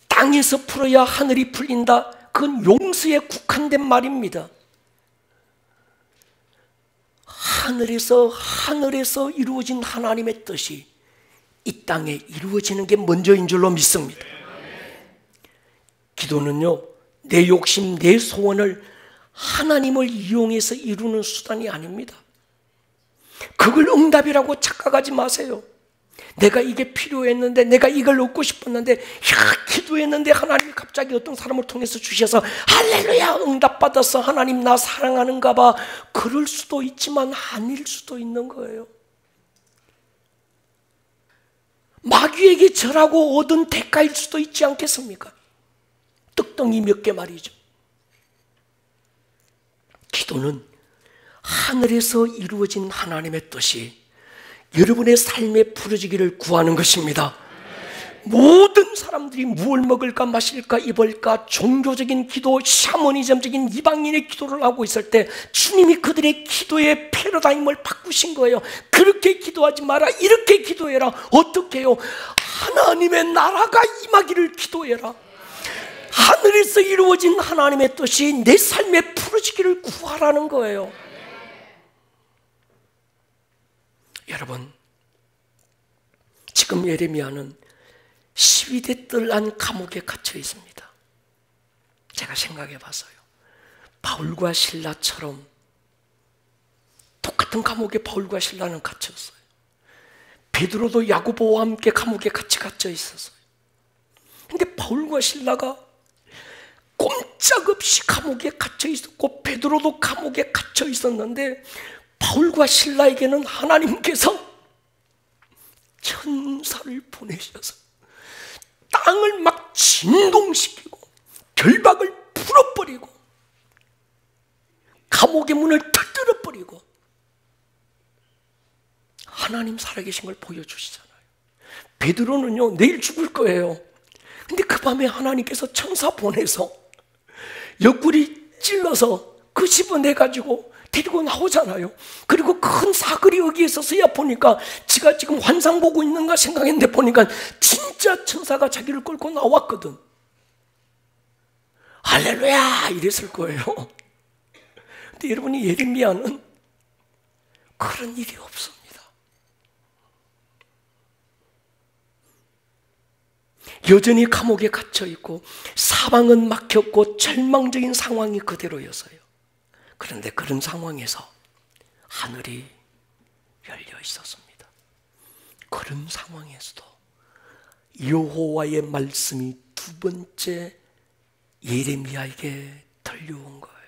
땅에서 풀어야 하늘이 풀린다. 그건 용서에 국한된 말입니다. 하늘에서 이루어진 하나님의 뜻이 이 땅에 이루어지는 게 먼저인 줄로 믿습니다. 기도는요, 내 욕심, 내 소원을 하나님을 이용해서 이루는 수단이 아닙니다. 그걸 응답이라고 착각하지 마세요. 내가 이게 필요했는데, 내가 이걸 얻고 싶었는데, 기도했는데 하나님이 갑자기 어떤 사람을 통해서 주셔서 할렐루야 응답받아서 하나님 나 사랑하는가 봐. 그럴 수도 있지만 아닐 수도 있는 거예요. 마귀에게 절하고 얻은 대가일 수도 있지 않겠습니까? 떡덩이 몇 개 말이죠. 기도는 하늘에서 이루어진 하나님의 뜻이 여러분의 삶에 부러지기를 구하는 것입니다. 모든 사람들이 무엇을 먹을까 마실까 입을까 종교적인 기도, 샤머니즘적인 이방인의 기도를 하고 있을 때 주님이 그들의 기도의 패러다임을 바꾸신 거예요. 그렇게 기도하지 마라, 이렇게 기도해라. 어떻게 해요? 하나님의 나라가 임하기를 기도해라. 하늘에서 이루어진 하나님의 뜻이 내 삶에 부러지기를 구하라는 거예요. 여러분, 지금 예레미야는 12대 뜰 안 감옥에 갇혀 있습니다. 제가 생각해 봤어요. 바울과 실라처럼 똑같은 감옥에 바울과 실라는 갇혔어요. 베드로도 야고보와 함께 감옥에 같이 갇혀 있었어요. 근데 바울과 실라가 꼼짝없이 감옥에 갇혀 있었고 베드로도 감옥에 갇혀 있었는데 바울과 실라에게는 하나님께서 천사를 보내셔서 땅을 막 진동시키고 결박을 풀어버리고 감옥의 문을 터뜨려 버리고 하나님 살아계신 걸 보여주시잖아요. 베드로는요, 내일 죽을 거예요. 근데 그 밤에 하나님께서 천사 보내서 옆구리 찔러서 그 집어내가지고 데리고 나오잖아요. 그리고 큰 사거리 여기에 서서야 보니까 지가 지금 환상 보고 있는가 생각했는데 보니까 진짜 천사가 자기를 끌고 나왔거든. 할렐루야 이랬을 거예요. 근데 여러분이 예레미야는 그런 일이 없습니다. 여전히 감옥에 갇혀 있고 사방은 막혔고 절망적인 상황이 그대로였어요. 그런데 그런 상황에서 하늘이 열려 있었습니다. 그런 상황에서도 여호와의 말씀이 두 번째 예레미야에게 들려온 거예요.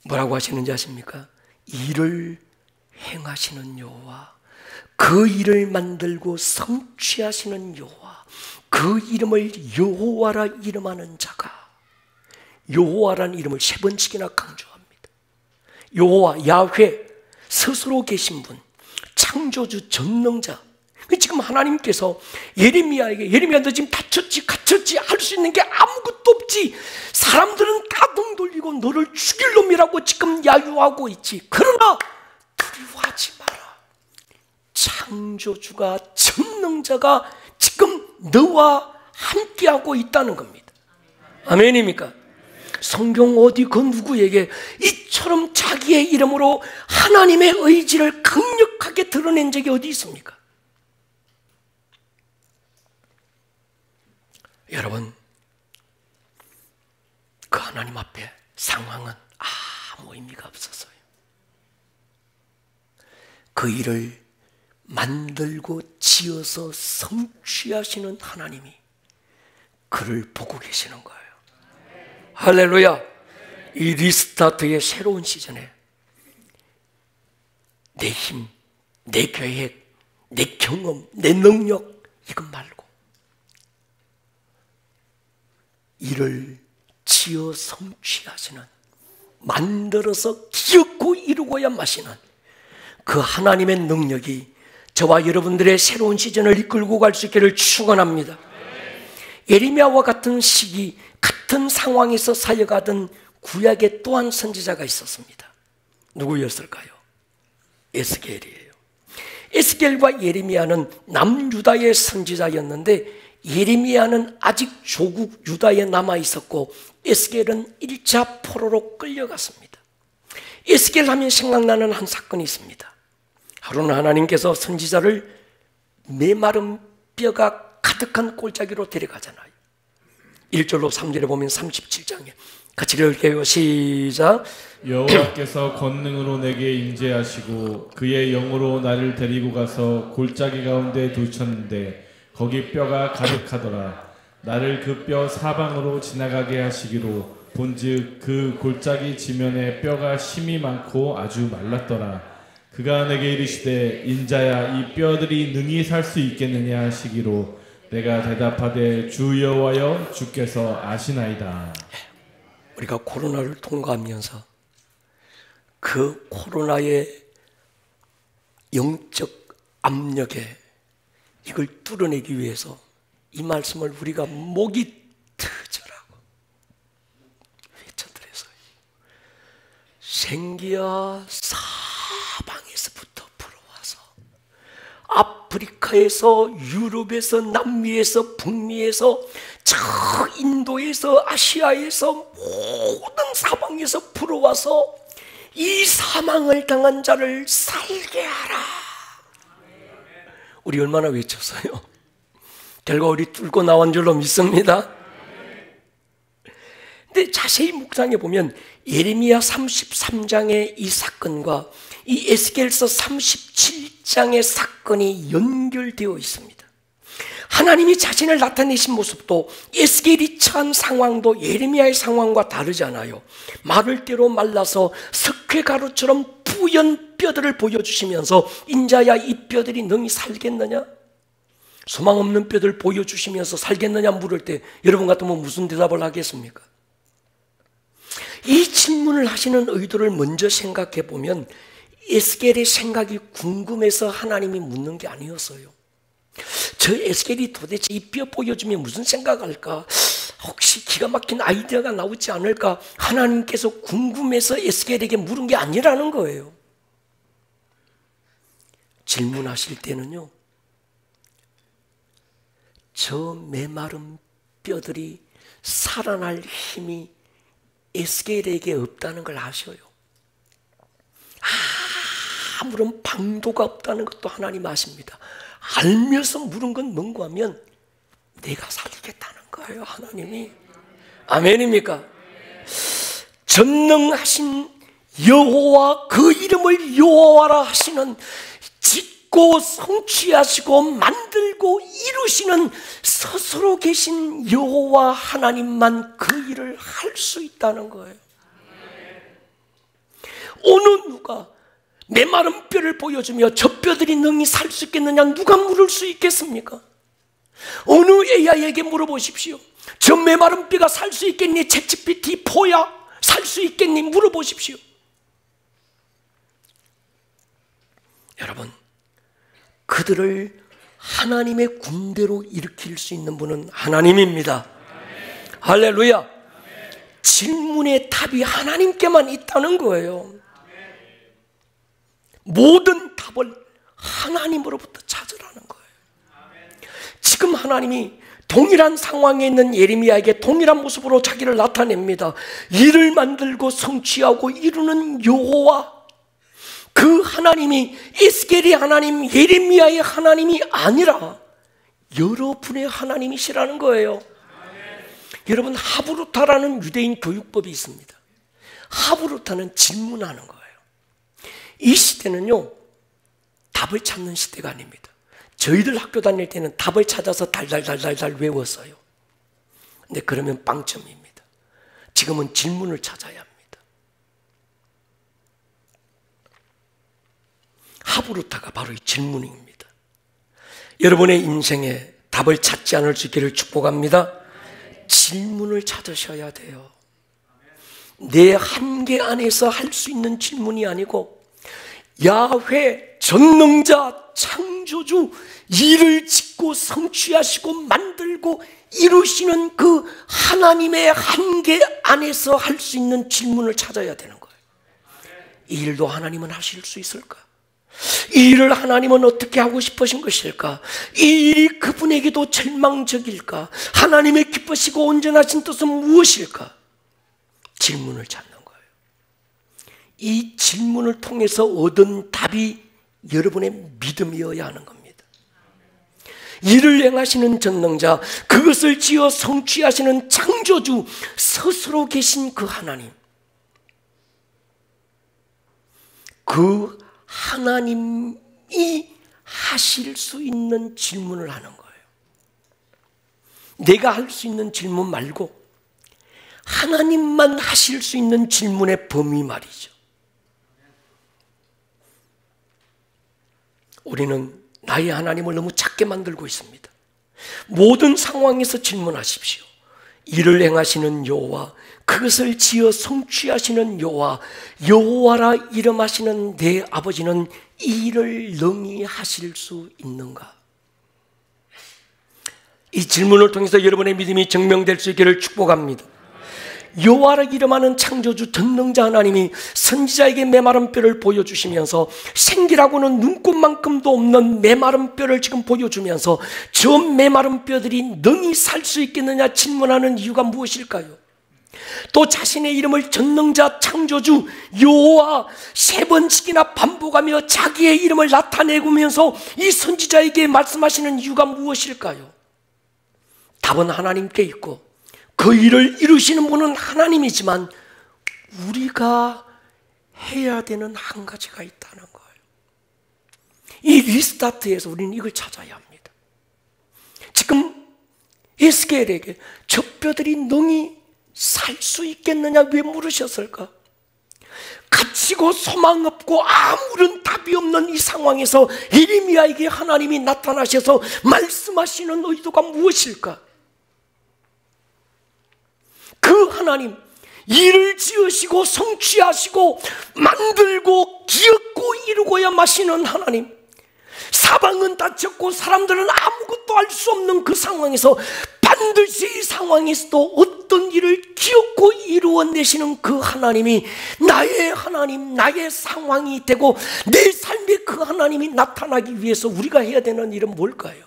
뭐라고 하시는지 아십니까? 일을 행하시는 여호와, 그 일을 만들고 성취하시는 여호와, 그 이름을 여호와라 이름하는 자가, 여호와라는 이름을 3번씩이나 강조합니다. 여호와, 야훼, 스스로 계신 분, 창조주, 전능자. 지금 하나님께서 예레미야에게, 예레미야 너 지금 다쳤지 갇혔지 할 수 있는 게 아무것도 없지, 사람들은 다 등 돌리고 너를 죽일 놈이라고 지금 야유하고 있지, 그러나 두려워하지 마라. 창조주가, 전능자가 지금 너와 함께하고 있다는 겁니다. 아멘입니까? 성경 어디 그 누구에게 이처럼 자기의 이름으로 하나님의 의지를 강력하게 드러낸 적이 어디 있습니까? 여러분, 그 하나님 앞에 상황은 아무 의미가 없었어요. 그 일을 만들고 지어서 성취하시는 하나님이 그를 보고 계시는 거예요. 할렐루야. 이 리스타트의 새로운 시즌에 내 힘, 내 계획, 내 경험, 내 능력 이것 말고 일을 지어 성취하시는, 만들어서 기억고 이루고야 마시는 그 하나님의 능력이 저와 여러분들의 새로운 시즌을 이끌고 갈 수 있기를 축원합니다. 예레미야와 같은 시기, 같은 상황에서 사역하던 구약에 또한 선지자가 있었습니다. 누구였을까요? 에스겔이에요. 에스겔과 예레미야는 남유다의 선지자였는데 예레미야는 아직 조국 유다에 남아 있었고 에스겔은 1차 포로로 끌려갔습니다. 에스겔 하면 생각나는 한 사건이 있습니다. 하루는 하나님께서 선지자를 메마른 뼈가 가득한 골짜기로 데려가잖아요. 1절로 3절에 보면 37장에 같이 읽을게요. 시작. 여호와께서 권능으로 내게 임재하시고 그의 영으로 나를 데리고 가서 골짜기 가운데 두셨는데 거기 뼈가 가득하더라. 나를 그 뼈 사방으로 지나가게 하시기로 본즉 그 골짜기 지면에 뼈가 심이 많고 아주 말랐더라. 그가 내게 이르시되 인자야 이 뼈들이 능히 살 수 있겠느냐 하시기로 내가 대답하되 주 여호와여 주께서 아시나이다. 우리가 코로나를 통과하면서 그 코로나의 영적 압력에 이걸 뚫어내기 위해서 이 말씀을 우리가 목이 터져라고 외쳐드렸어요. 생기야 사방에서부터 불어와서 아프리카에서, 유럽에서, 남미에서, 북미에서, 저 인도에서, 아시아에서 모든 사방에서 불어와서 이 사망을 당한 자를 살게 하라. 우리 얼마나 외쳤어요? 결과 우리 뚫고 나온 줄로 믿습니다. 근데 자세히 묵상해 보면 예레미야 33장의 이 사건과 이 에스겔서 37장의 사건이 연결되어 있습니다. 하나님이 자신을 나타내신 모습도 에스겔이 처한 상황도 예레미야의 상황과 다르잖아요. 마를 대로 말라서 석회가루처럼 뿌연 뼈들을 보여주시면서 인자야 이 뼈들이 능히 살겠느냐? 소망 없는 뼈들 보여주시면서 살겠느냐 물을 때 여러분 같으면 무슨 대답을 하겠습니까? 질문을 하시는 의도를 먼저 생각해 보면 에스겔의 생각이 궁금해서 하나님이 묻는 게 아니었어요. 저 에스겔이 도대체 이 뼈 보여주면 무슨 생각할까? 혹시 기가 막힌 아이디어가 나오지 않을까? 하나님께서 궁금해서 에스겔에게 물은 게 아니라는 거예요. 질문하실 때는요, 저 메마른 뼈들이 살아날 힘이 에스겔에게 없다는 걸 아셔요. 아무런 방도가 없다는 것도 하나님 아십니다. 알면서 물은 건 뭔가 하면 내가 살리겠다는 거예요, 하나님이. 아멘입니까? 전능하신 여호와, 그 이름을 여호와라 하시는, 짓고 성취하시고 만들고 이루시는 스스로 계신 여호와 하나님만 그 일을 할 수 있다는 거예요. 어느 누가 메마른 뼈를 보여주며 저 뼈들이 능히 살 수 있겠느냐, 누가 물을 수 있겠습니까? 어느 AI에게 물어보십시오. 저 메마른 뼈가 살 수 있겠니? 챗GPT4야 살 수 있겠니? 물어보십시오. 여러분, 그들을 하나님의 군대로 일으킬 수 있는 분은 하나님입니다. 할렐루야. 질문의 답이 하나님께만 있다는 거예요. 모든 답을 하나님으로부터 찾으라는 거예요. 지금 하나님이 동일한 상황에 있는 예레미야에게 동일한 모습으로 자기를 나타냅니다. 일을 만들고 성취하고 이루는 여호와, 그 하나님이 에스겔의 하나님, 예레미야의 하나님이 아니라 여러분의 하나님이시라는 거예요. 여러분, 하브루타라는 유대인 교육법이 있습니다. 하브루타는 질문하는 거예요. 이 시대는요, 답을 찾는 시대가 아닙니다. 저희들 학교 다닐 때는 답을 찾아서 달달달달달 외웠어요. 근데 그러면 빵점입니다. 지금은 질문을 찾아야 합니다. 하브루타가 바로 이 질문입니다. 여러분의 인생에 답을 찾지 않을 수 있기를 축복합니다. 질문을 찾으셔야 돼요. 내 한계 안에서 할 수 있는 질문이 아니고, 야훼 전능자 창조주, 일을 짓고 성취하시고 만들고 이루시는 그 하나님의 한계 안에서 할 수 있는 질문을 찾아야 되는 거예요. 이 일도 하나님은 하실 수 있을까? 이 일을 하나님은 어떻게 하고 싶으신 것일까? 이 일이 그분에게도 절망적일까? 하나님의 기쁘시고 온전하신 뜻은 무엇일까? 질문을 찾는 거예요. 이 질문을 통해서 얻은 답이 여러분의 믿음이어야 하는 겁니다. 일을 행하시는 전능자, 그것을 지어 성취하시는 창조주, 스스로 계신 그 하나님, 그 하나님이 하실 수 있는 질문을 하는 거예요. 내가 할 수 있는 질문 말고 하나님만 하실 수 있는 질문의 범위 말이죠. 우리는 나의 하나님을 너무 작게 만들고 있습니다. 모든 상황에서 질문하십시오. 일을 행하시는 여호와, 그것을 지어 성취하시는 여호와, 여호와라 이름하시는 내 아버지는 이 일을 능히 하실 수 있는가? 이 질문을 통해서 여러분의 믿음이 증명될 수 있기를 축복합니다. 여호와라 이름하는 창조주 전능자 하나님이 선지자에게 메마른 뼈를 보여주시면서 생기라고는 눈꽃만큼도 없는 메마른 뼈를 지금 보여주면서 저 메마른 뼈들이 능히 살 수 있겠느냐 질문하는 이유가 무엇일까요? 또 자신의 이름을 전능자 창조주 여호와 세 번씩이나 반복하며 자기의 이름을 나타내면서 이 선지자에게 말씀하시는 이유가 무엇일까요? 답은 하나님께 있고 그 일을 이루시는 분은 하나님이지만 우리가 해야 되는 한 가지가 있다는 거예요. 이 리스타트에서 우리는 이걸 찾아야 합니다. 지금 에스겔에게 저 뼈들이 능히 살 수 있겠느냐 왜 물으셨을까? 갇히고 소망 없고 아무런 답이 없는 이 상황에서 예레미야에게 하나님이 나타나셔서 말씀하시는 의도가 무엇일까? 그 하나님, 일을 지으시고 성취하시고 만들고 기었고 이루고야 마시는 하나님, 사방은 닫혔고 사람들은 아무것도 알 수 없는 그 상황에서 반드시 이 상황에서도 어떤 일을 기었고 이루어내시는 그 하나님이 나의 하나님, 나의 상황이 되고 내 삶에 그 하나님이 나타나기 위해서 우리가 해야 되는 일은 뭘까요?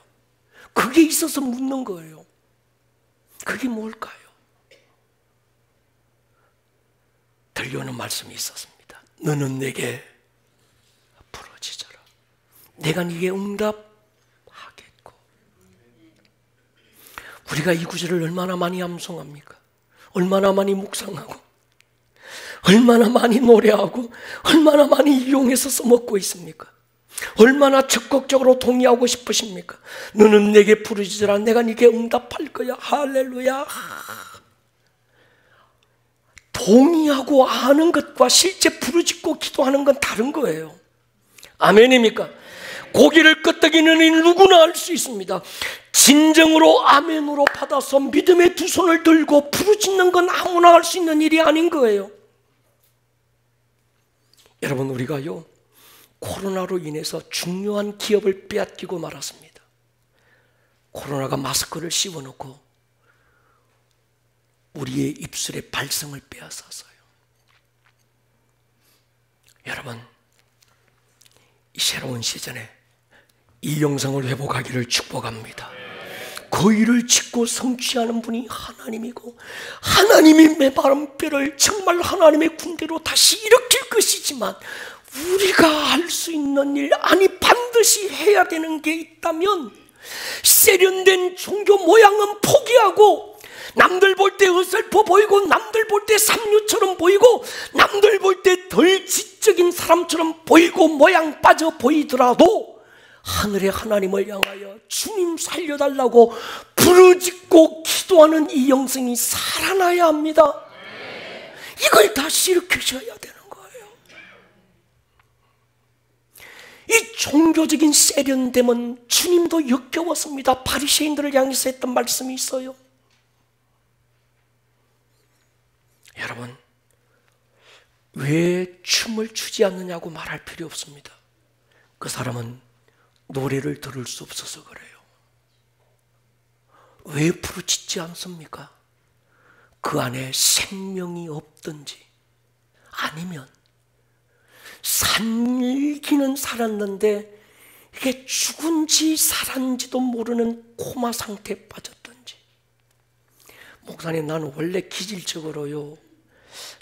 그게 있어서 묻는 거예요. 그게 뭘까요? 들려오는 말씀이 있었습니다. 너는 내게 부르짖어라. 내가 네게 응답하겠고. 우리가 이 구절을 얼마나 많이 암송합니까? 얼마나 많이 묵상하고 얼마나 많이 노래하고 얼마나 많이 이용해서 써먹고 있습니까? 얼마나 적극적으로 동의하고 싶으십니까? 너는 내게 부르짖으라. 내가 네게 응답할 거야. 할렐루야. 동의하고 아는 것과 실제 부르짖고 기도하는 건 다른 거예요. 아멘입니까? 고기를 끄떡이는 이 누구나 할 수 있습니다. 진정으로 아멘으로 받아서 믿음의 두 손을 들고 부르짖는 건 아무나 할 수 있는 일이 아닌 거예요. 여러분, 우리가요 코로나로 인해서 중요한 기업을 빼앗기고 말았습니다. 코로나가 마스크를 씌워놓고 우리의 입술에 발성을 빼앗았어요. 여러분, 이 새로운 시즌에 이 영상을 회복하기를 축복합니다. 그 일을 짓고 성취하는 분이 하나님이고, 하나님이 메마른 뼈를 정말 하나님의 군대로 다시 일으킬 것이지만, 우리가 할 수 있는 일, 아니 반드시 해야 되는 게 있다면 세련된 종교 모양은 포기하고, 남들 볼 때 어설퍼 보이고 남들 볼 때 삼류처럼 보이고 남들 볼 때 덜 지적인 사람처럼 보이고 모양 빠져 보이더라도 하늘의 하나님을 향하여 주님 살려달라고 부르짖고 기도하는 이 영성이 살아나야 합니다. 이걸 다시 일으키셔야 되는 거예요. 이 종교적인 세련됨은 주님도 역겨웠습니다. 바리새인들을 향해서 했던 말씀이 있어요. 여러분, 왜 춤을 추지 않느냐고 말할 필요 없습니다. 그 사람은 노래를 들을 수 없어서 그래요. 왜 부르짖지 않습니까? 그 안에 생명이 없든지, 아니면 살기는 살았는데 이게 죽은지 살았는지도 모르는 코마 상태에 빠졌든지. 목사님, 나는 원래 기질적으로요,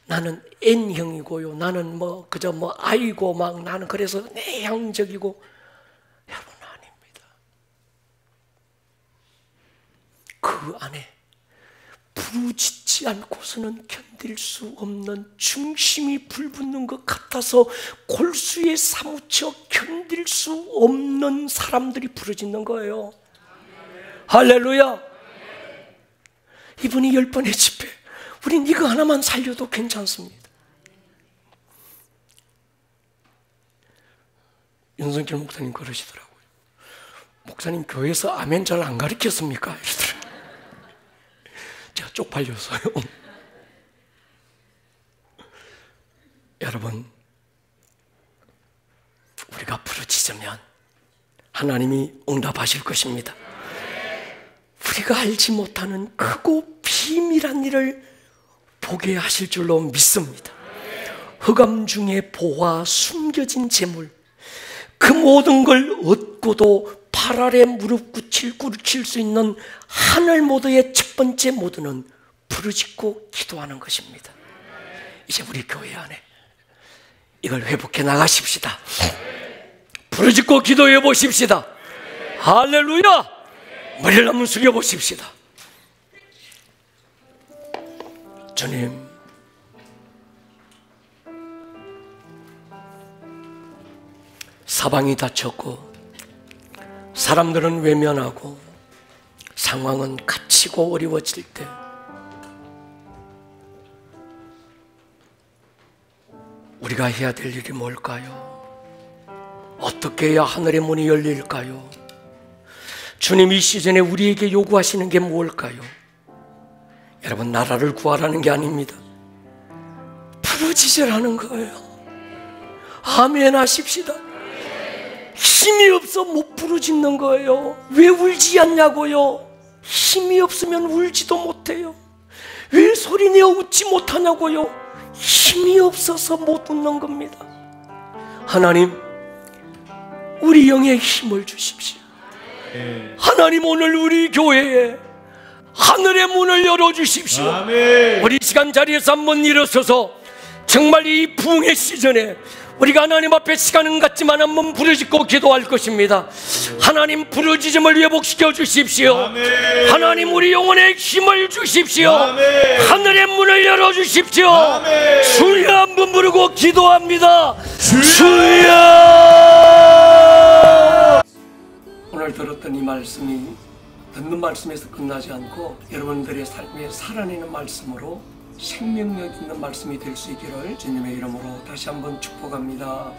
나는 N형이고요, 나는 그저 I고 나는 그래서 내향적이고. 여러분, 아닙니다. 그 안에 부르짖지 않고서는 견딜 수 없는 중심이 불붙는 것 같아서 골수에 사무쳐 견딜 수 없는 사람들이 부르짖는 거예요. 할렐루야. 이분이 10번의 집회, 우린 이거 하나만 살려도 괜찮습니다. 윤성길 목사님 그러시더라고요. 목사님, 교회에서 아멘 잘 안 가르쳤습니까? 이러더라고요. 제가 쪽팔려서요. 여러분, 우리가 부르짖으면 하나님이 응답하실 것입니다. 우리가 알지 못하는 크고 비밀한 일을 보게 하실 줄로 믿습니다. 흑암 중에 보화, 숨겨진 재물, 그 모든 걸 얻고도 발 아래 무릎 꿇칠 수 있는 하늘 모드의 첫 번째 모드는 부르짖고 기도하는 것입니다. 이제 우리 교회 안에 이걸 회복해 나가십시다. 부르짖고 기도해 보십시다. 할렐루야. 머리를 한번 숙여 보십시다. 주님, 사방이 닫혔고 사람들은 외면하고 상황은 갇히고 어려워질 때 우리가 해야 될 일이 뭘까요? 어떻게 해야 하늘의 문이 열릴까요? 주님, 이 시즌에 우리에게 요구하시는 게 뭘까요? 여러분, 나라를 구하라는 게 아닙니다. 부르짖으라는 거예요. 아멘 하십시다. 힘이 없어 못 부르짖는 거예요. 왜 울지 않냐고요? 힘이 없으면 울지도 못해요. 왜 소리내어 웃지 못하냐고요? 힘이 없어서 못 웃는 겁니다. 하나님, 우리 영에 힘을 주십시오. 하나님, 오늘 우리 교회에 하늘의 문을 열어주십시오. 아멘. 우리 시간 자리에서 한번 일어서서 정말 이 부흥의 시즌에 우리가 하나님 앞에 시간은 같지만 한번 부르짖고 기도할 것입니다. 하나님, 부르짖음을 회복시켜 주십시오. 아멘. 하나님, 우리 영혼에 힘을 주십시오. 아멘. 하늘의 문을 열어주십시오. 아멘. 주여 한번 부르고 기도합니다. 주여. 오늘 들었던 이 말씀이 듣는 말씀에서 끝나지 않고 여러분들의 삶에 살아내는 말씀으로 생명력 있는 말씀이 될 수 있기를 주님의 이름으로 다시 한번 축복합니다.